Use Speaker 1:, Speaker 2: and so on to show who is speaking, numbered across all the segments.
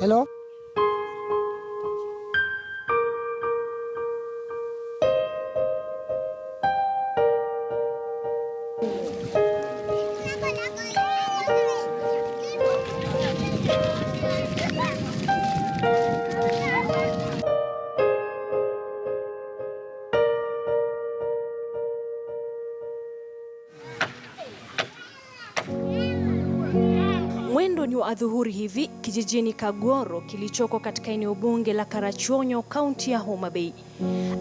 Speaker 1: Hello?
Speaker 2: Mwendo ni wa adhuhuri hivi kijijini Kagoro kilichoko katika eneo bunge la Karachuonyo, kaunti ya Homabay.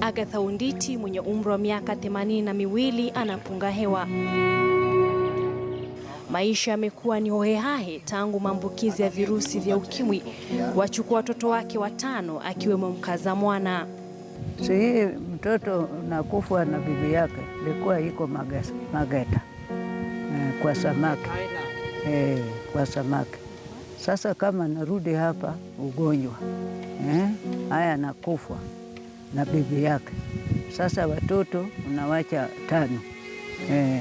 Speaker 2: Agatha Unditi mwenye umri wa miaka 82 anapunga hewa. Maisha yamekuwa ni hohehahe tangu maambukizi ya virusi vya ukimwi wachukua watoto wake 5 akiwemo mkaza mwana.
Speaker 3: Si mtoto nakufa na bibi yake ilikuwa iko Mageta kwa samaki. Kwa samaki. Sasa kama narudi hapa Ugonjwa, haya nakufa na bibi yake. Sasa watoto unawacha 5.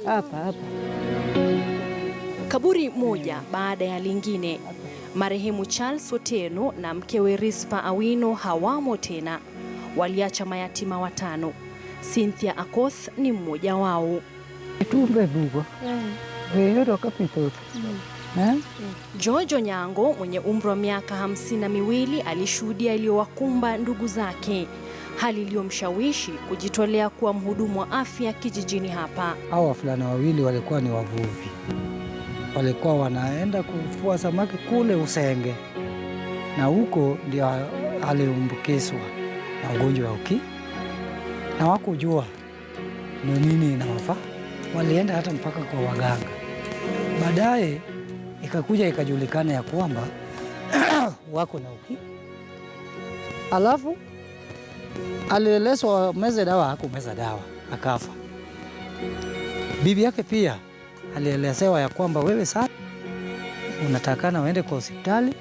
Speaker 3: Hapa.
Speaker 2: Kaburi moja baada ya lingine. Marehemu Charles Otieno na mkewe Rispa Awino hawamo tena. Waliacha mayatima 5. Cynthia Akoth ni mmoja wao. Jojo Nyango mwenye umri wa miaka 52 alishuhudia iliyowakumba ndugu zake, hali iliyomshawishi kujitolea kuwa mhudumu wa afya kijijini hapa.
Speaker 1: Hao wavulana wawili walikuwa ni wavuvi. Walikuwa wanaenda kuvua samaki kule Usenge, na huko ndio aliambukizwa na ugonjwa wa ukimwi. Na wakujua ni nini inawafaa. Walienda hata mpaka kwa waganga. Baadaye ikakuja ikajulikana ya kwamba wako na ukimwi. Alafu alielezwa meze dawa, hakumeza dawa, akafa. Bibi yake pia alielezewa ya kwamba wewe sasa unatakana uende kwa hospitali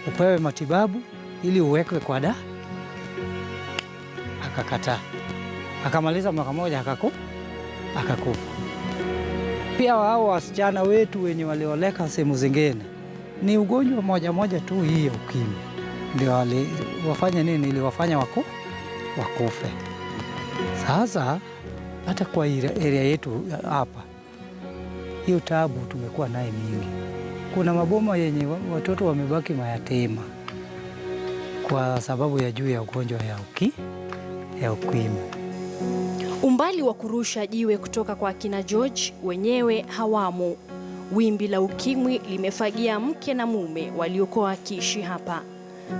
Speaker 1: upewe matibabu ili uwekwe kwa dawa. Akakataa. Akamaliza mwaka mmoja akakufa. Pia wao wasichana wetu wenye walioleka sehemu zingine ni ugonjwa moja tu hii ya ukimwi. Ndio wafanya nini ili wafanya wakufe. Sasa hata kwa area yetu hapa hiyo taabu tumekuwa naye mingi. Kuna maboma yenye watoto wamebaki mayatima kwa sababu ya juu ya ugonjwa ya ukimwi.
Speaker 2: Umbali wa kurusha jiwe kutoka kwa kina George wenyewe hawamo. Wimbi la ukimwi limefagia mke na mume waliokuwa wakiishi hapa.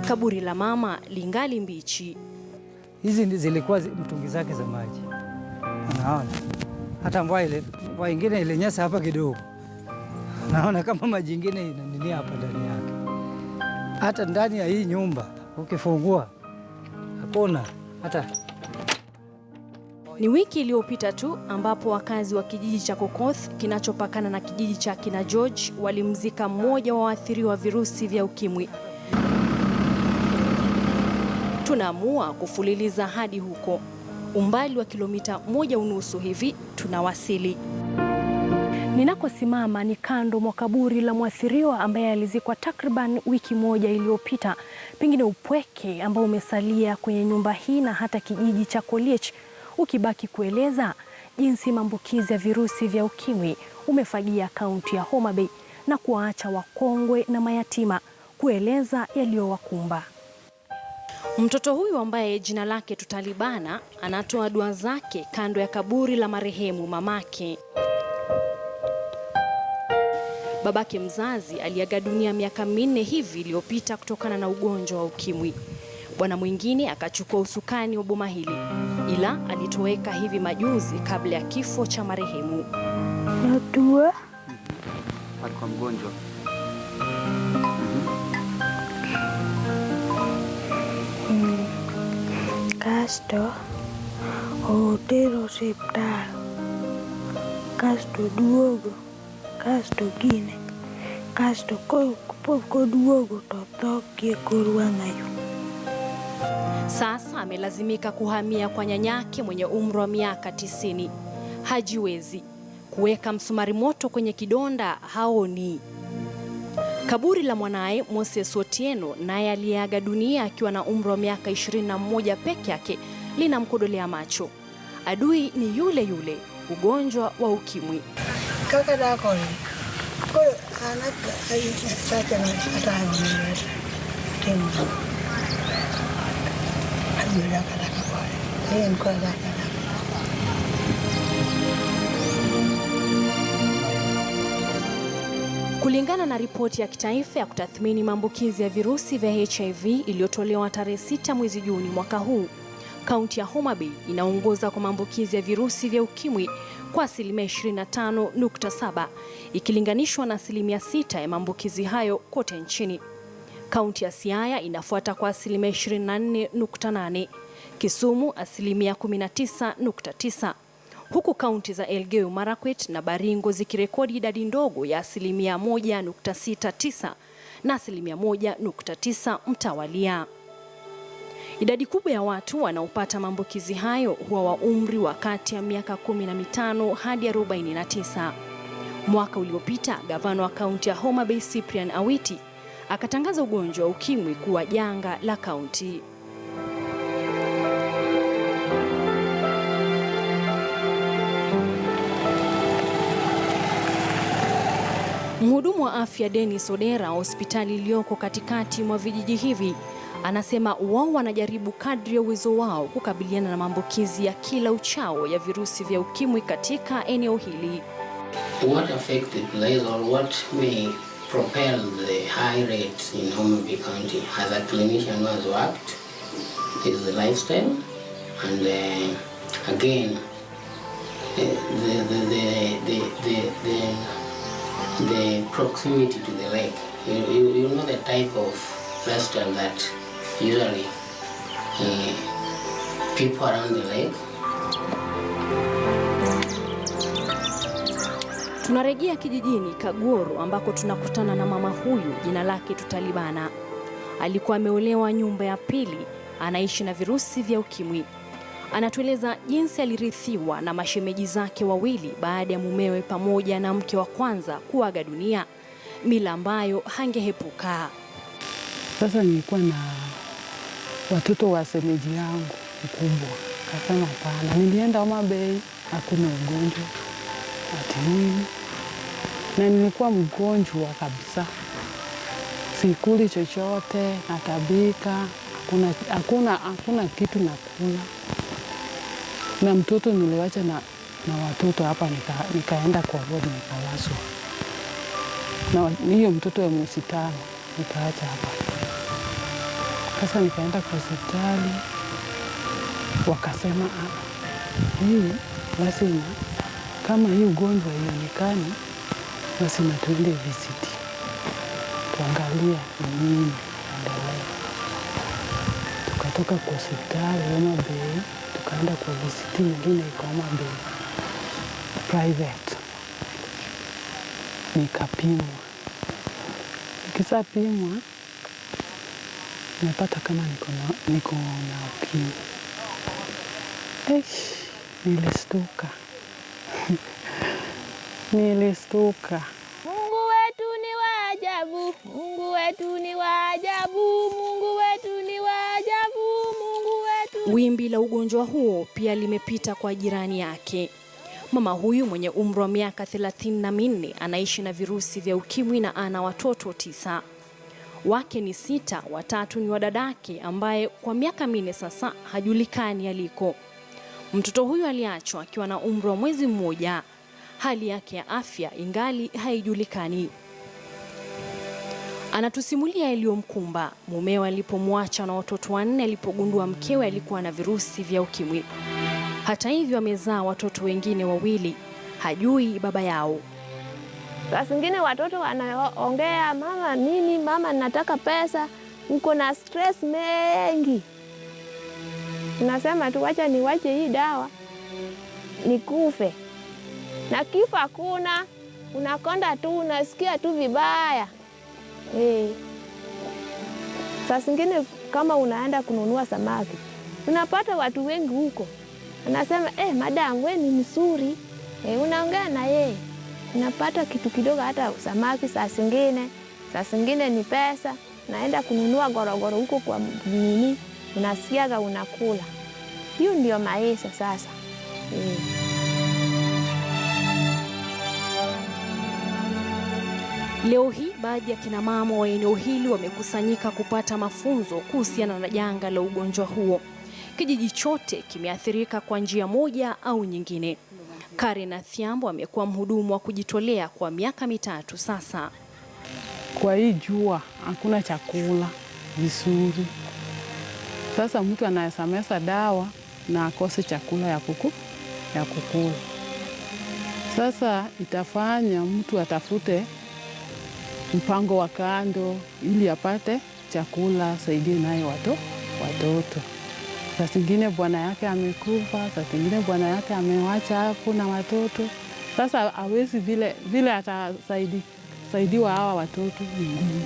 Speaker 2: Kaburi la mama lingali mbichi.
Speaker 1: Hizi zilikuwa mtungi zake za maji. Unaona? Hata mvua ingine ilinyesha hapa kidogo. Naona kama maji ingine inanini hapa ndani yake. Hata ndani ya hii nyumba ukifungua hakuna hata.
Speaker 2: Ni wiki iliyopita tu ambapo wakazi wa kijiji cha Kokoth kinachopakana na kijiji cha kina George walimzika mmoja wa waathiriwa virusi vya ukimwi. Tunaamua kufuliliza hadi huko. Umbali wa kilomita 1.5 hivi tunawasili. Ninakosimama ni kando mwa kaburi la mwathiriwa ambaye alizikwa takriban wiki moja iliyopita. Pengine upweke ambao umesalia kwenye nyumba hii na hata kijiji cha Koliech ukibaki kueleza jinsi maambukizi ya virusi vya ukimwi umefagia kaunti ya Homabay na kuwaacha wakongwe na mayatima kueleza yaliyowakumba. Mtoto huyu ambaye jina lake tutalibana anatoa dua zake kando ya kaburi la marehemu mamake. Babake mzazi aliaga dunia miaka 4 hivi iliyopita kutokana na ugonjwa wa ukimwi. Bwana mwingine akachukua usukani wa boma hili, ila alitoweka hivi majuzi kabla ya kifo cha marehemu.
Speaker 4: Natua
Speaker 5: alikuwa mgonjwa.
Speaker 4: Kasto otero hospital, kasto duogo, kasto gine, kasto koduogo to tho gie kor wang'ayo.
Speaker 2: Sasa amelazimika kuhamia kwa nyanyake mwenye umri wa miaka 90. Hajiwezi. kuweka msumari moto kwenye kidonda haoni. Kaburi la mwanaye Moses Otieno, naye aliyeaga dunia akiwa na umri wa miaka 21 peke yake, linamkodolea macho. Adui ni yule yule, ugonjwa wa ukimwi.
Speaker 6: Kaka dako ni kwa anaka sasa na hata timu ajira kaka kwa yeye kwa daka.
Speaker 2: Kulingana na ripoti ya kitaifa ya kutathmini maambukizi ya virusi vya HIV iliyotolewa tarehe 6 mwezi Juni mwaka huu, kaunti ya Homabay inaongoza kwa maambukizi ya virusi vya ukimwi kwa 25.7 ikilinganishwa na 6% ya maambukizi hayo kote nchini. Kaunti ya Siaya inafuata kwa 24.8, Kisumu 19.9, huku kaunti za Elgeyo Marakwet na Baringo zikirekodi idadi ndogo ya 1.69 na 1.9 mtawalia. Idadi kubwa ya watu wanaopata maambukizi hayo huwa wa umri wa kati ya miaka 15 hadi 49. Mwaka uliopita, gavana wa kaunti ya Homabay Cyprian Awiti akatangaza ugonjwa wa ukimwi kuwa janga la kaunti. Mhudumu wa afya Dennis Odera, hospitali iliyoko katikati mwa vijiji hivi, anasema wao wanajaribu kadri ya uwezo wao kukabiliana na maambukizi ya kila uchao ya virusi vya ukimwi katika eneo hili.
Speaker 7: What affected lives or what may propel the high rates in Homabay County as a clinician who has worked is the lifestyle, and again the proximity to the lake. You know the type of lifestyle that usually people around the lake.
Speaker 2: Tunarejea kijijini Kagoro ambako tunakutana na mama huyu, jina lake tutalibana. Alikuwa ameolewa nyumba ya pili, anaishi na virusi vya ukimwi. Anatueleza jinsi alirithiwa na mashemeji zake wawili baada ya mumewe pamoja na mke wa kwanza kuaga dunia, mila ambayo hangehepuka.
Speaker 3: Sasa nilikuwa na watoto wa shemeji yangu mkubwa. Kasema hapana, nilienda Homabay, hakuna ugonjwa ati nini. Na nilikuwa mgonjwa kabisa. Sikuli chochote, natabika, hakuna kitu nakula. Na mtoto niliwacha na watoto hapa, nikaenda kwa ward nikalazwa. Na hiyo mtoto wa mwezi 5 nikaacha hapa. Sasa nikaenda kwa hospitali, wakasema hii lazima, kama hii ugonjwa ionekani, lazima tuende visit, tuangalia nini endelea. Tukatoka kwa hospitali Homabay, tukaenda kwa visit nyingine iko Homabay private, nikapimwa. Nikisapimwa nimepata kama niko na ukimwi. Nilistuka. Nilistuka.
Speaker 4: Mungu wetu ni wa ajabu, Mungu wetu ni wa ajabu, Mungu wetu ni wa ajabu, Mungu wetu.
Speaker 2: Wimbi la ugonjwa huo pia limepita kwa jirani yake. Mama huyu mwenye umri wa miaka 34 anaishi na virusi vya ukimwi na ana watoto 9. Wake ni 6, 3 ni wadadake ambaye kwa miaka 4 sasa hajulikani aliko. Mtoto huyu aliachwa akiwa na umri wa mwezi mmoja. Hali yake ya afya ingali haijulikani. Anatusimulia yaliyomkumba mumewe alipomwacha na watoto 4 alipogundua mkewe alikuwa na virusi vya ukimwi. Hata hivyo amezaa watoto wengine 2, hajui baba yao.
Speaker 4: Saa zingine watoto wanaongea, mama nini, mama nataka pesa, uko na stress mengi. Unasema tu wacha niwache hii dawa nikufe. Na kifo hakuna, unakonda tu, unasikia tu vibaya. Saa zingine kama unaenda kununua samaki, unapata watu wengi huko. Anasema, madam, we ni mzuri, Unaongea na yeye, unapata kitu kidogo, hata samaki saa zingine ni pesa. Naenda kununua gorogoro huko kwa nini, unasiaga unakula. Hiyo ndio maisha sasa.
Speaker 2: Leo hii baadhi ya kina mama wa eneo hili wamekusanyika kupata mafunzo kuhusiana na janga la ugonjwa huo. Kijiji chote kimeathirika kwa njia moja au nyingine. Karen Athiambo amekuwa mhudumu wa kujitolea kwa miaka 3 sasa.
Speaker 3: Kwa hii jua hakuna chakula vizuri. Sasa mtu anayesamesa dawa na akose chakula ya kukula. Sasa itafanya mtu atafute mpango wa kando ili apate chakula saidie naye watoto. Saa zingine bwana yake amekufa, saa zingine bwana yake amewacha hapo na watoto. Sasa hawezi vile atasaidiwa hawa watoto ngumu.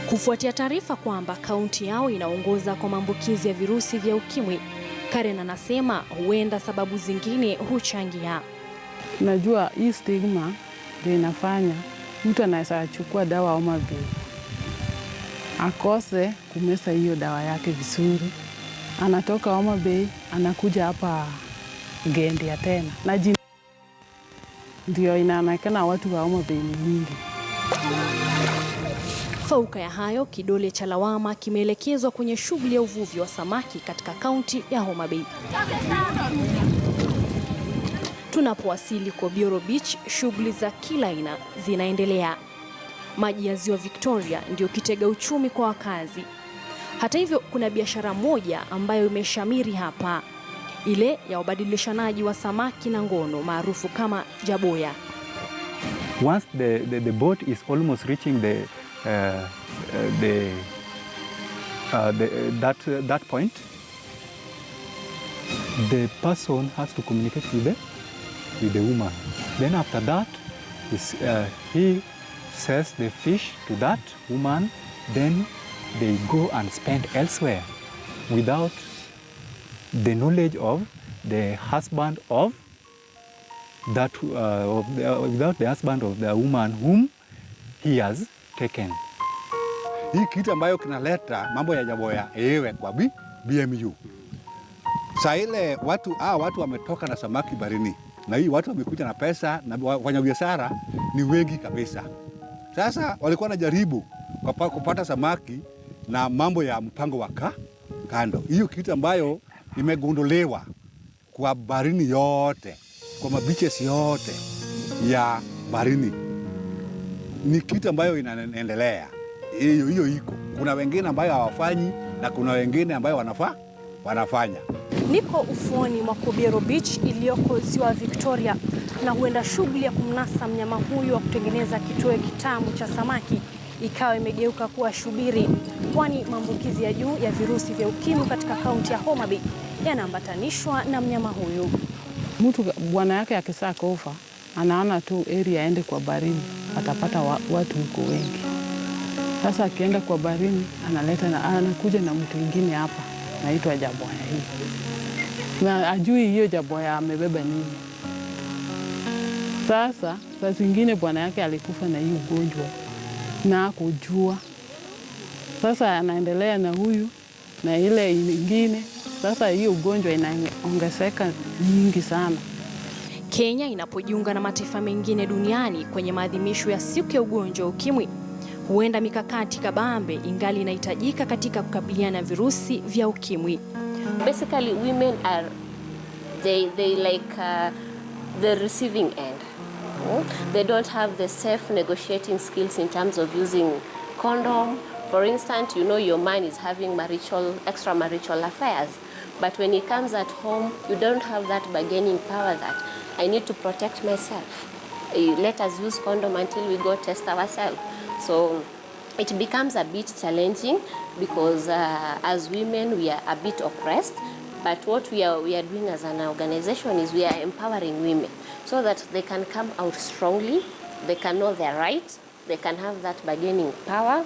Speaker 2: Kufuatia taarifa kwamba kaunti yao inaongoza kwa maambukizi ya virusi vya ukimwi, Karen anasema huenda sababu zingine huchangia.
Speaker 3: Najua hii stigma ndio inafanya mtu anaweza chukua dawa Homabay akose kumeza hiyo dawa yake vizuri. Anatoka Homabay anakuja hapa Gendia tena. Na ndio inaonekana watu wa Homabay ni mingi.
Speaker 2: Fauka ya hayo, kidole cha lawama kimeelekezwa kwenye shughuli ya uvuvi wa samaki katika kaunti ya Homabay. Tunapowasili kwa Bioro Beach, shughuli za kila aina zinaendelea. Maji ya ziwa Victoria ndio kitega uchumi kwa wakazi. Hata hivyo, kuna biashara moja ambayo imeshamiri hapa, ile ya ubadilishanaji wa samaki na ngono maarufu kama jaboya.
Speaker 8: Once the boat is almost reaching that point, the person has to communicate with the woman. Then after that, he sells the fish to that woman. Then they go and spend elsewhere without the knowledge of the husband of that, without the husband of the woman whom he has taken.
Speaker 9: Hii kitu ambayo kinaleta mambo ya jaboya ewe kwa BMU. Saa ile watu wametoka na samaki barini, na hii watu wamekuja na pesa, na wafanyabiashara ni wengi kabisa. Sasa walikuwa wanajaribu kupata samaki na mambo ya mpango wa kando. Hiyo kitu ambayo imegondolewa kwa barini yote, kwa mabiches yote ya barini. Ni kitu ambayo inaendelea. Hiyo iko. Kuna wengine ambayo hawafanyi na kuna wengine ambayo wanafanya.
Speaker 2: Niko ufuoni mwa Bioro Beach iliyoko ziwa Victoria, na huenda shughuli ya kumnasa mnyama huyu wa kutengeneza kitoweo kitamu cha samaki ikawa imegeuka kuwa shubiri, kwani maambukizi ya juu ya virusi vya ukimwi katika kaunti ya Homabay yanaambatanishwa na mnyama huyu.
Speaker 3: Mtu bwana yake akisaa kufa, anaona tu area aende kwa barini, atapata watu huko wengi. Sasa akienda kwa barini, anakuja na mtu mwingine hapa, naitwa jaboya hii. Na ajui hiyo jaboya amebeba nini. Sasa saa zingine bwana yake alikufa na hii ugonjwa na kujua. Sasa anaendelea na huyu na ile nyingine. Sasa hiyo ugonjwa inaongezeka nyingi sana.
Speaker 2: Kenya inapojiunga na mataifa mengine duniani kwenye maadhimisho ya siku ya ugonjwa wa ukimwi, huenda mikakati kabambe ingali inahitajika katika kukabiliana na virusi vya ukimwi.
Speaker 10: Basically, women are they like the receiving end. They don't have the safe negotiating skills in terms of using condom. For instance, you know your man is having extramarital affairs, but when he comes at home, you don't have that bargaining power that I need to protect myself. Let us use condom until we go test ourselves. So it becomes a bit challenging because as women we are a bit oppressed, but what we are doing as an organization is we are empowering women so that they can come out strongly, they can know their rights, they can have that bargaining power,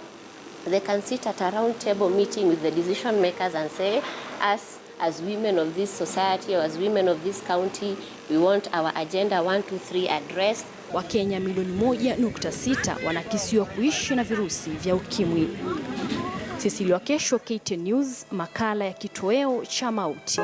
Speaker 10: they can sit at a round table meeting with the decision makers and say, as as women of this society or as women of this county, we want our agenda 1, 2, 3 addressed.
Speaker 2: Wakenya milioni 1.6 wanakisiwa kuishi na virusi vya ukimwi. Sycilia Wakesho, KTN News, makala ya Kitoweo cha Mauti.